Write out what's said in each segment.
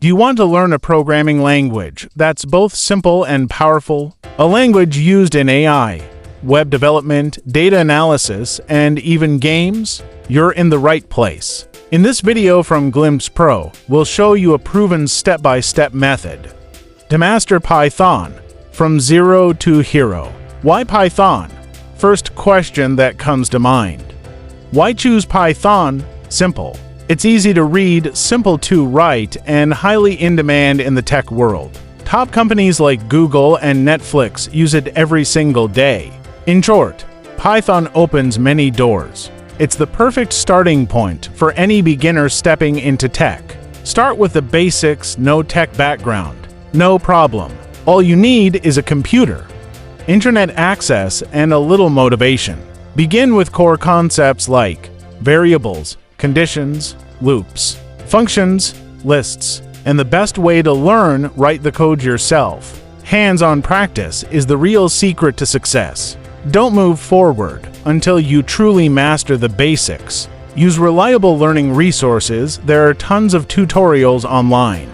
Do you want to learn a programming language that's both simple and powerful? A language used in AI, web development, data analysis, and even games? You're in the right place. In this video from Glimpse Pro, we'll show you a proven step-by-step method to master Python from zero to hero. Why Python? First question that comes to mind. Why choose Python? Simple. It's easy to read, simple to write, and highly in demand in the tech world. Top companies like Google and Netflix use it every single day. In short, Python opens many doors. It's the perfect starting point for any beginner stepping into tech. Start with the basics, no tech background. No problem. All you need is a computer, internet access, and a little motivation. Begin with core concepts like variables, conditions, loops, functions, lists, and the best way to learn, write the code yourself. Hands-on practice is the real secret to success. Don't move forward until you truly master the basics. Use reliable learning resources. There are tons of tutorials online,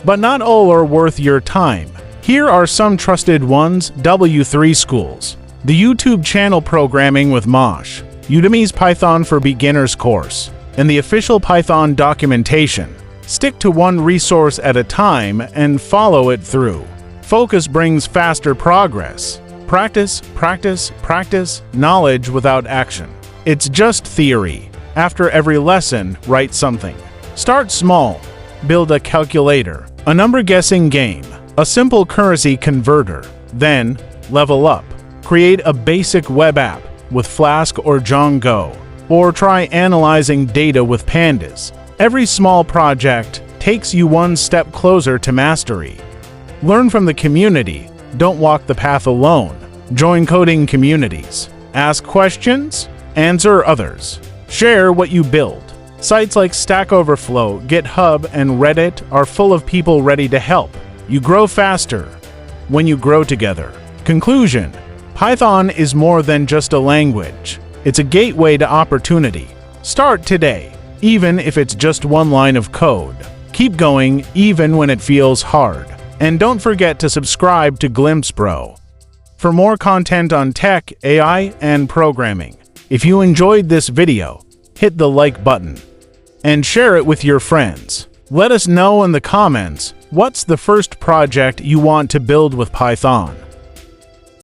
but not all are worth your time. Here are some trusted ones: W3 Schools, the YouTube channel Programming with Mosh, Udemy's Python for Beginners course, and the official Python documentation. Stick to one resource at a time and follow it through. Focus brings faster progress. Practice, practice, practice, knowledge without action. It's just theory. After every lesson, write something. Start small. Build a calculator, a number-guessing game, a simple currency converter. Then, level up. Create a basic web app with Flask or Django, or try analyzing data with Pandas. Every small project takes you one step closer to mastery. Learn from the community. Don't walk the path alone. Join coding communities. Ask questions, answer others. Share what you build. Sites like Stack Overflow, GitHub, and Reddit are full of people ready to help. You grow faster when you grow together. Conclusion: Python is more than just a language. It's a gateway to opportunity. Start today, even if it's just one line of code. Keep going even when it feels hard. And don't forget to subscribe to Glimpse Pro for more content on tech, AI, and programming. If you enjoyed this video, hit the like button and share it with your friends. Let us know in the comments what's the first project you want to build with Python.